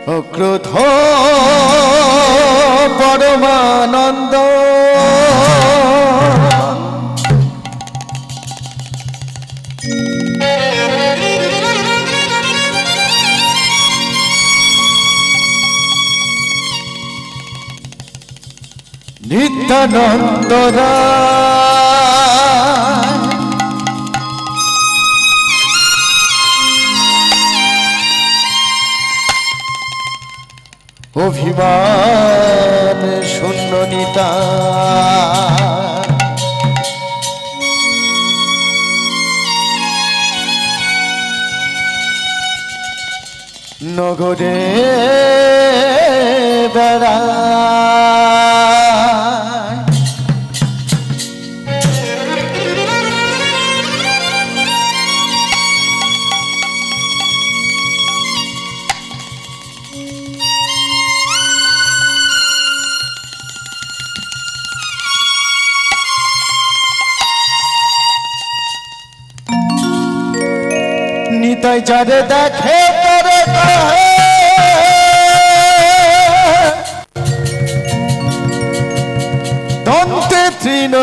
ক্রোধ পরমানন্দ নিত্যানন্দ অভিমান শূন্য নিতা নগরে বেড়া নিতাই যারে দেখে তারে কহে দন্তে তৃণ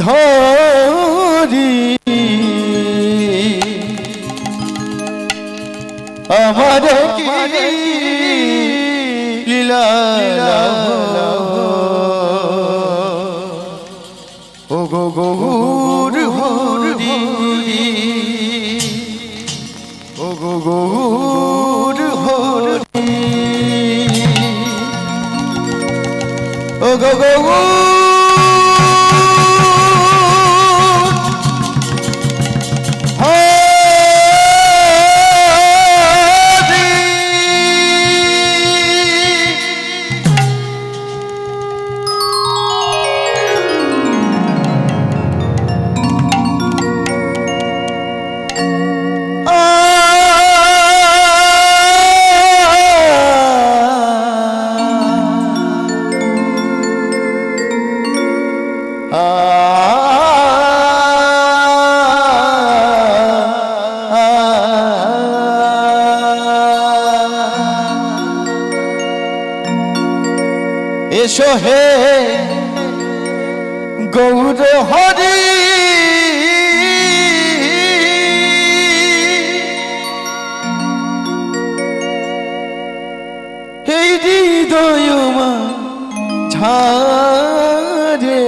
ধরি আমার কি লীলা ও গো গৌর হরি ও গো গৌর হরি ও গো গৌর এসো হে গৌর হরি এই হৃদয় ঝারে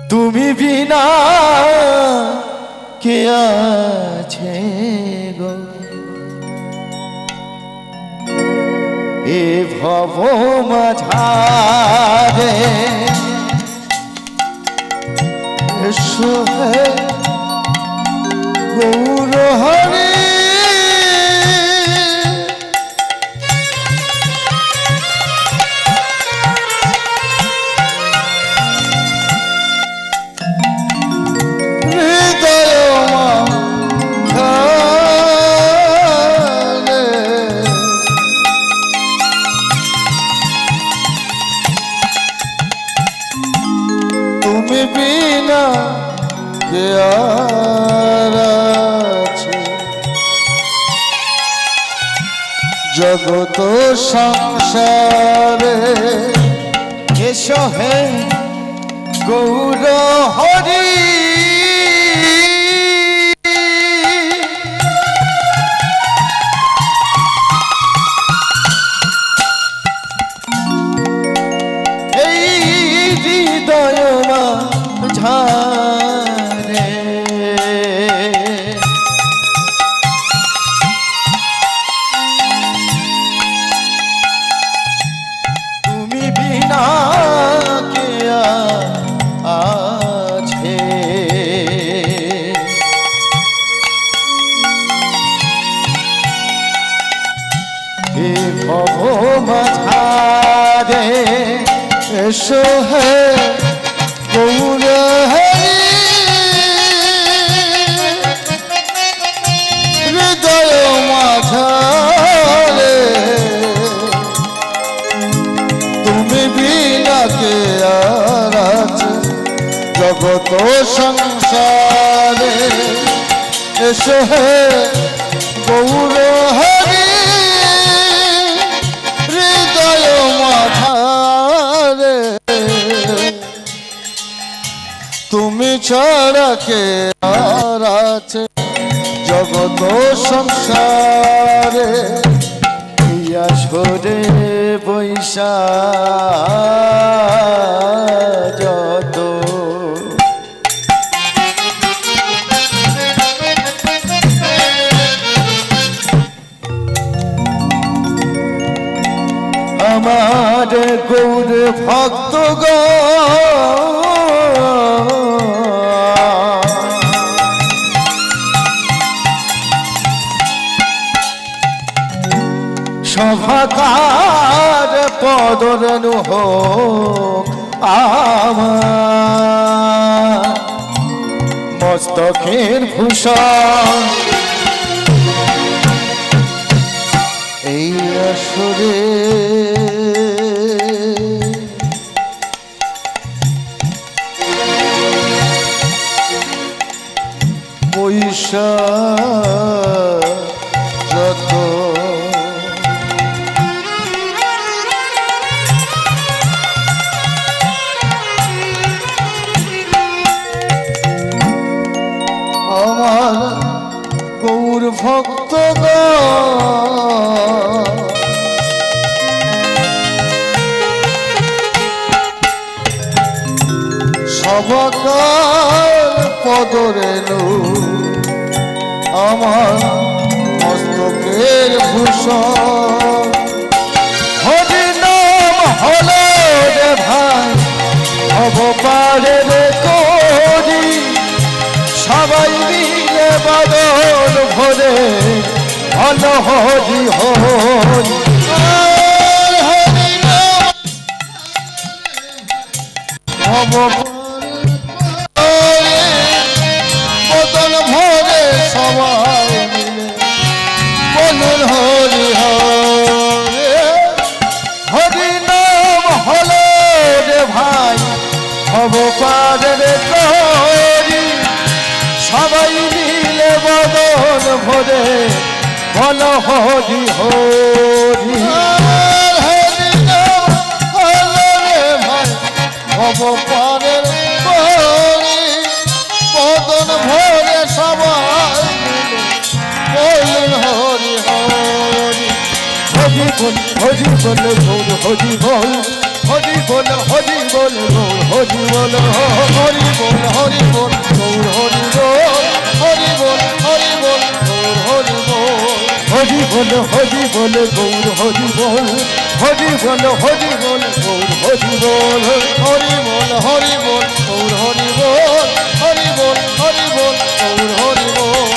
তুমি বিনা কে আছে গো এ ভব মাঝারে এসো হে গৌর হরি তুমি বিনা কে আছে জগত সংসারে এসো হে গৌর হরি ঝারে তুমি বিনা কে আছে এ ভব মাঝারে এসো হে গৌর হরি হৃদয় মাঝারে তুমি নাকে আর আছে জগত সংসারে এসে গৌর হরি হৃদয় মাথারে তুমি ছাড়া কে আর আছে জগত সংসারে আসরে বৈশা যত আমার গৌর ভক্ত সভাকার পদরেণু হোক আমার মস্তকের ভূষণ এই আসরে পয়সা যত আমার গৌর ভক্ত সবাকার পদরেণু আমার মস্তকের ভূষণ হরি নাম হলো রে ভাই হব পারে রে করি সবাই মিলে বদল ভরে ভালো হরি হরি হরি নাম বদল ভরে সবাই মিলে বদল হরি হরি হরি নাম হলো রে ভাই হব পারে রে করি সবাই মিলে বদন ভরে বল হরি হরি হরি নাম হলো রে ভাই হব পারে করি বদন ভরে সবাই মিলে বলুন হরি হরি হরি বল হরি বল গৌর হরি বল হরি বল হরি বল গৌর হরি বল হরি বল হরি বল গৌর হরি বল হরি বল হরি বল গৌর হরি বল হরি বল হরি বল গৌর হরি বল হরি বল হরি বল গৌর হরি বল হরি বল হরি বল গৌর হরি বল হরি বল হরি বল গৌর হরি বল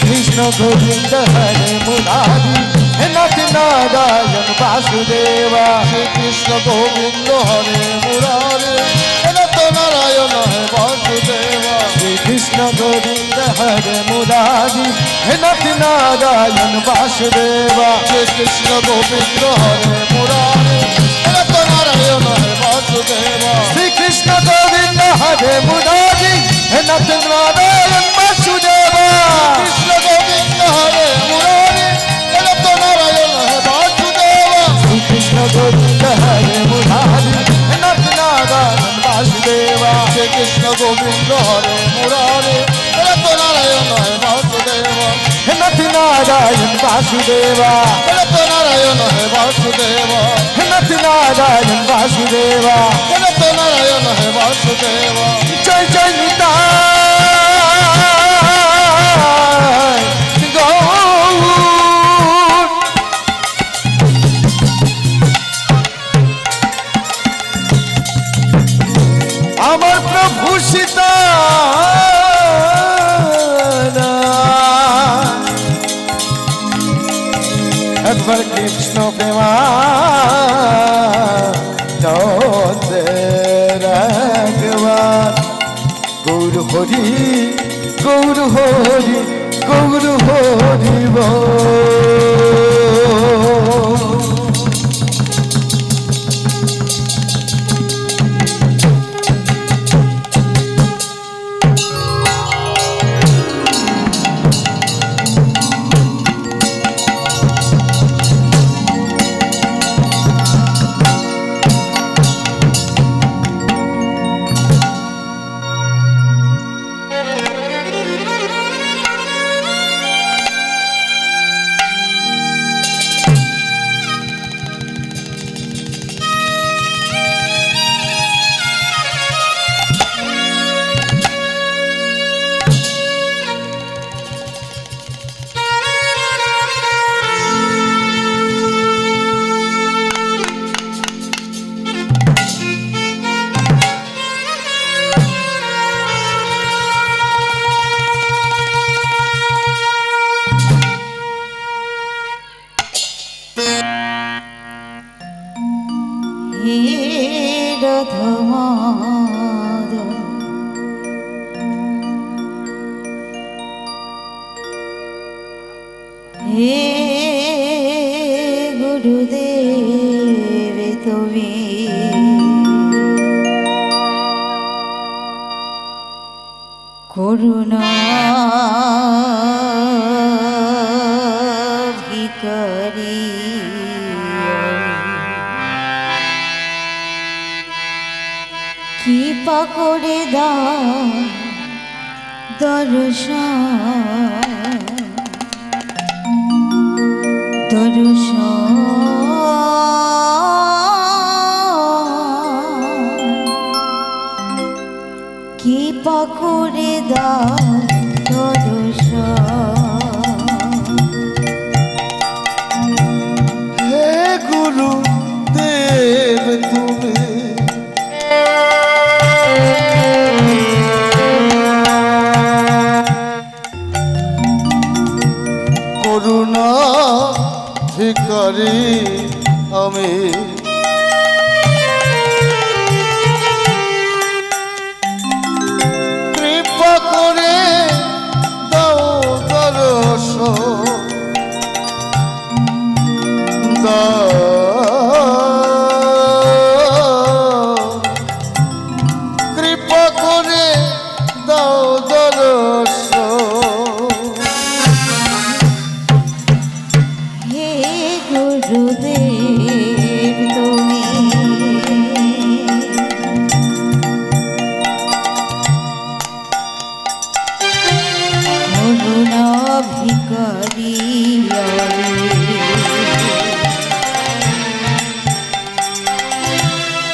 কৃষ্ণ গোবিন্দ হরে মুরারি হে নাথ নারায়ণ বাসুদেবা শ্রী কৃষ্ণ গোবিন্দ হরে মুরারি হে নাথ নারায়ণ হে বাসুদেবা শ্রী কৃষ্ণ গোবিন্দ হরে মুরারি হে নাথ নারায়ণ বাসুদেবা শ্রী কৃষ্ণ গোবিন্দ হরে মুরারি হে নাথ নারায়ণ হে বাসুদেবা শ্রী কৃষ্ণ গোবিন্দ হরে মুরারি হে নাথ নারায়ণ বাসুদেবা কৃষ্ণ গোবিন্দ হরে মুরারি হে নাথ নারায়ণ হে বাসুদেবা শ্রী কৃষ্ণ গোবিন্দ হরে মুরারি হে নাথ নারায়ণ বাসুদেবা শ্রী কৃষ্ণ গোবিন্দ হরে মুরারি হে নাথ নারায়ণ হে বাসুদেবা হে নাথ নারায়ণ বাসুদেবা হে নাথ নারায়ণ হে বাসুদেবা হে নাথ নারায়ণ বাসুদেবা হে নাথ নারায়ণ হে বাসুদেবা জয় জয় নিতাই গৌর আমার প্রভু সীতা একবার কৃষ্ণ প্রেমা একবার গৌর হরি গৌর হরি গৌর হরি ধমাদ হে গুরুদেব তুমি করুণা ভিখারি কৃপা করে দাও দর্শন কৃপা করে দাও হে গুরু দেব তুমি করুণা ভিখারি আমি কৃপা করে দাও দর্শন কৃপা করে দাও দর্শন হে গুরুদেব তুমি করুণা ভিখারি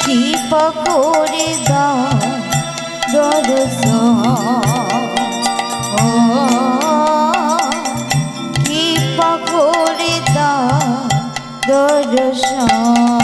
কৃপা করে দাও কৃপা করে দাও দর্শন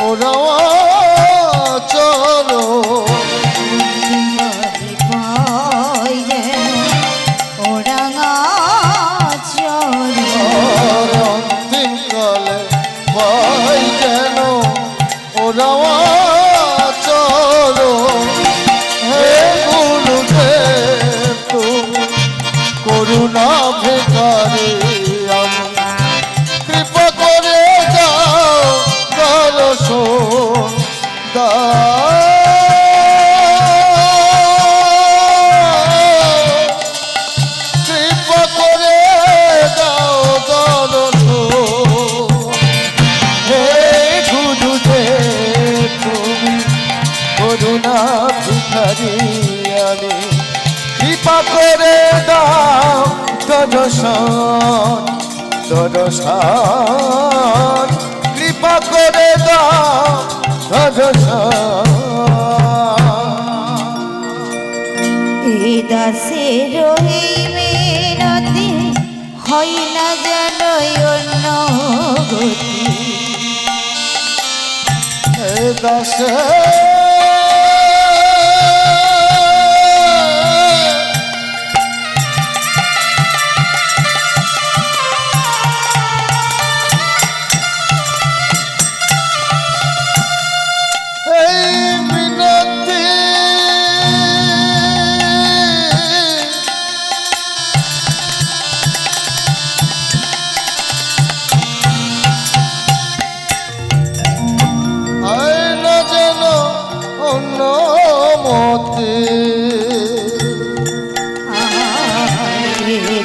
ওরা চলো পাই যেন ওরাঙা চল অন্তিম কালে পাই যেন ওরা চলো হে গুরুদেব তুমি করুণা ভিখারি আমি কৃপা করে যাও দর্শন কৃপা করে দাও দর্শন হে গুরুদেব তুমি করুণা ভিখারি আমি কৃপা করে দাও দর্শন দর্শন কৃপা করে দাও দর্শন এ দাসের এই মেরাতে হয় না যেন অন্য গতি হে দাসে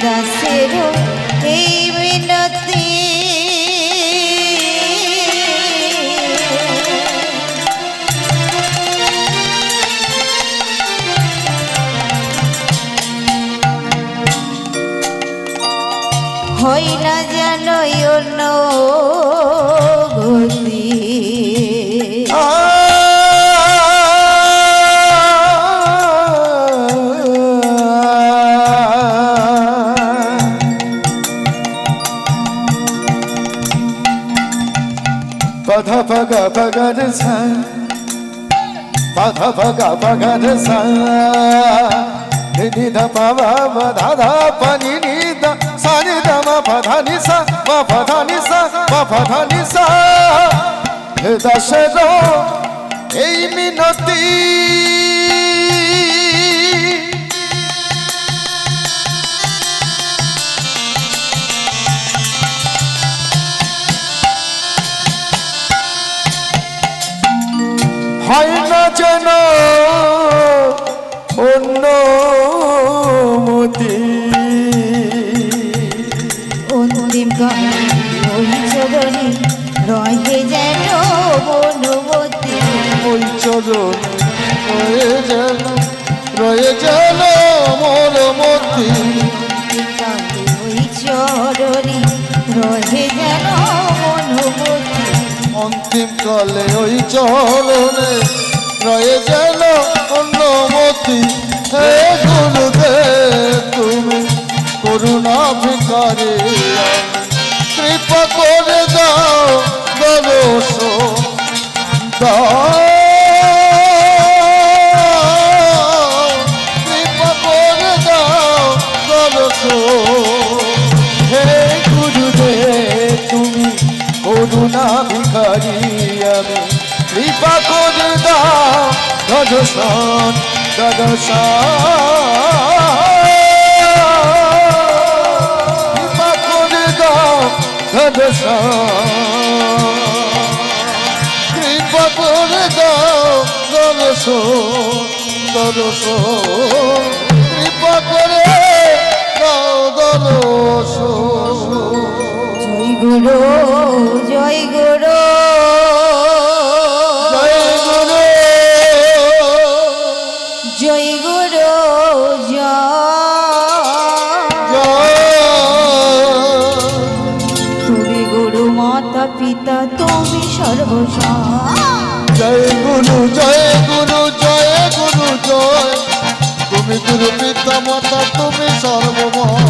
দাসের এই মিনতি হয় না যেন অন্য গতি Pada paga paga de sa, pada paga paga de sa, ni da pa va va da pa ni da sa ni da ma pa da ni sa ma pa da ni sa, he da se ro ei minoti. হয় না যেন অন্য মতি অন্তিম গানে ওই চরণে রহে যেন বনবতী ওই চরণ রয়ে যেন মোর মতি গানে ওই চরণে রহে যেন বনবতী অন্তিম কালে ওই চরণে রয়ে যেন অন্যমতি হে গুরুদেব তুমি করুণা ভিখারি কৃপা করে দাও দর্শন কৃপা করে দাও দর্শন হে গুরুদেব তুমি করুণা ভিখারি আমি কৃপা করে দাও দর্শন কৃপা করে দাও দর্শন কৃপা করে দাও দর্শন কৃপা করে দাও দর্শন জয় গুরু জয় গুরু জয় গুরু তুমি গুরু মাতা পিতা তুমি সর্বস্ব জয় গুরু জয় গুরু জয় গুরু জয় তুমি গুরু পিতা মাতা তুমি সর্বময়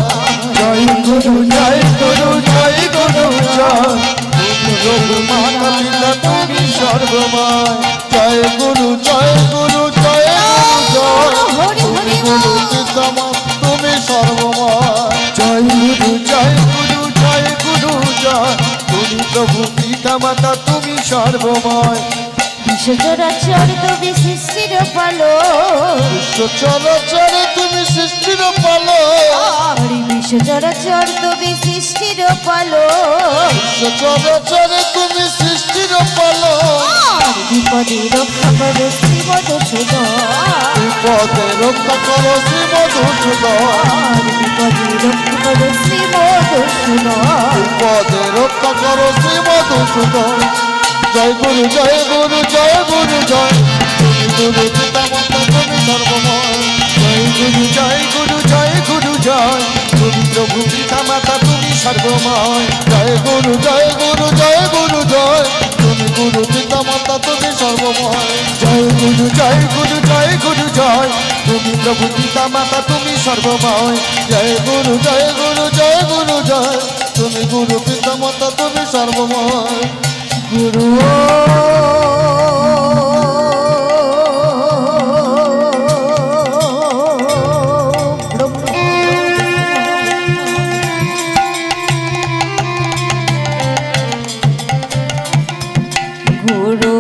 জয় গুরু জয় গুরু জয় গুরু জয় তুমি গুরু মাতা পিতা তুমি সর্ব সর্বময়। বিশ্ব চরাচর তুমি সৃষ্টির পালো, বিশ্ব চরাচরে তুমি সৃষ্টির পালো, বিশ্ব চরাচর তুমি সৃষ্টির পালো, বিশ্ব চরাচরে তুমি সৃষ্টির পালো। বিপদে রক্ষা করো শ্রী মধুসূদন, বিপদে রক্ষা করো শ্রী মধুসূদন, বিপদে রক্ষা করো শ্রী মধুসূদন, বিপদে রক্ষা করো শ্রী মধুসূদন। জয় গুরু জয় গুরু জয় গুরু জয়, তুমি গুরু পিতা মাতা তুমি সর্বময়। জয় গুরু জয় গুরু জয় গুরু জয়, তুমি প্রভু পিতা মাতা তুমি সর্বময়। জয় গুরু জয় গুরু জয় গুরু জয়, তুমি গুরু পিতা মাতা তুমি সর্বময়। জয় গুরু জয় গুরু জয় গুরু জয়, তুমি প্রভু পিতা মাতা তুমি সর্বময়। জয় গুরু জয় গুরু জয় গুরু জয়, তুমি গুরু পিতা মাতা তুমি সর্বময়। গুরু গুরু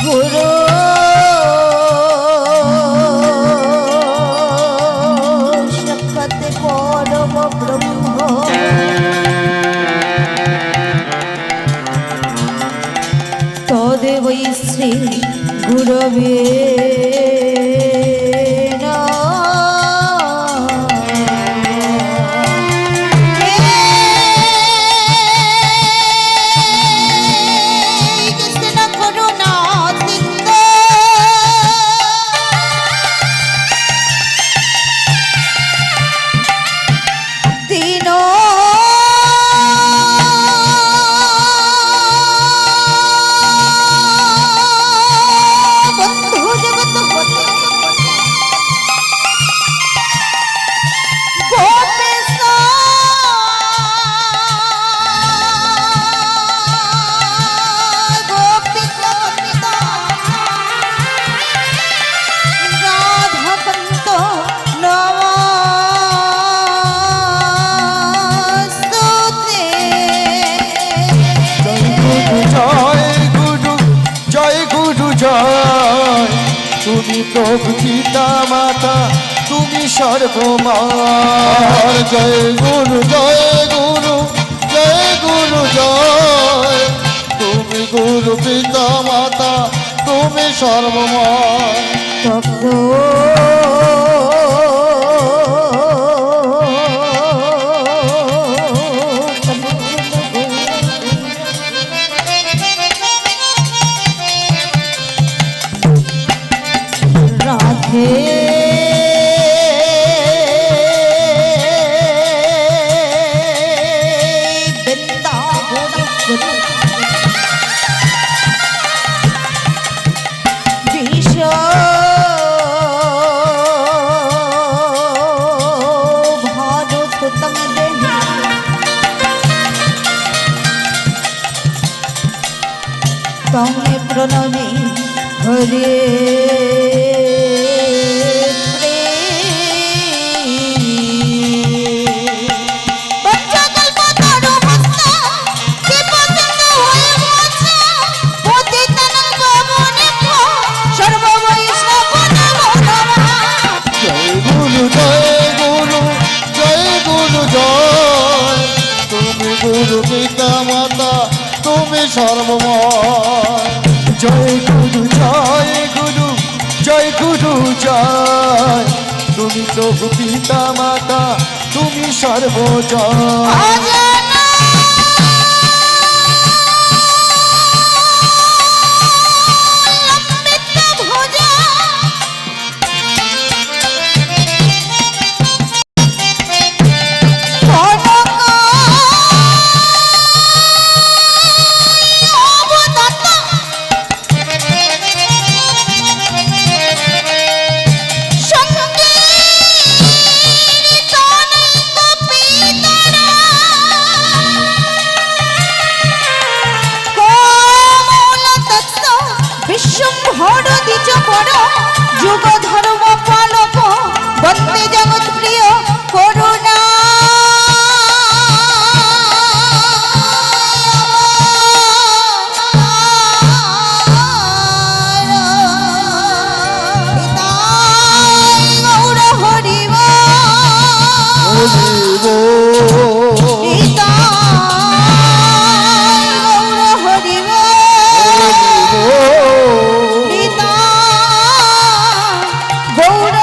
গুরু সাক্ষাৎ পরম ব্রহ্ম, তদেব শ্রী গুরবে তুমি প্রভু পিতা মাতা তুমি সর্বময়। জয় গুরু জয় গুরু জয় গুরু জয়, তুমি গুরু পিতা মাতা তুমি সর্বময়। তপ্ত রাধে বৃন্দাবন বিষ ভানু সুতম দেহি তমে প্রণমে হরে গুরু পিতা মাতা তুমি সর্বময়। জয় গুরু জয় গুরু জয় গুরু জয়, তুমি প্রভু পিতা মাতা তুমি সর্বজয়। পঞ্চ পর যুগ ধর্ম পালক বন্দে জগৎ প্রিয় করুণা গৌর হরিব গৌর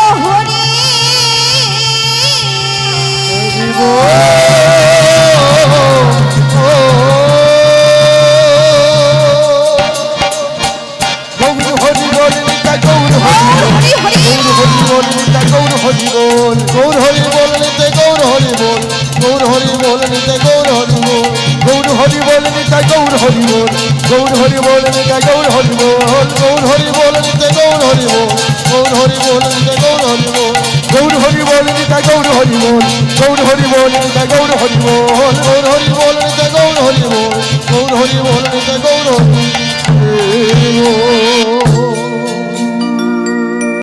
হরি বল নিতে গৌর হরি বল গৌর হরি বল নিতে গৌর হরি বল গৌর হরি বল নিতে গৌর হরি বল গৌর হরি বল নিতে গৌর হরি বল গৌর হরি বল নিতে গৌর হরি বল গৌর হরি বল নিতে গৌর হরি বল গৌর হরি বল নিতে গৌর হরি বল গৌর হরি বল নিতে গৌর হরি বল গৌর হরি বল নিতে গৌর হরি বল গৌর হরি বল নিতে গৌর হরি বল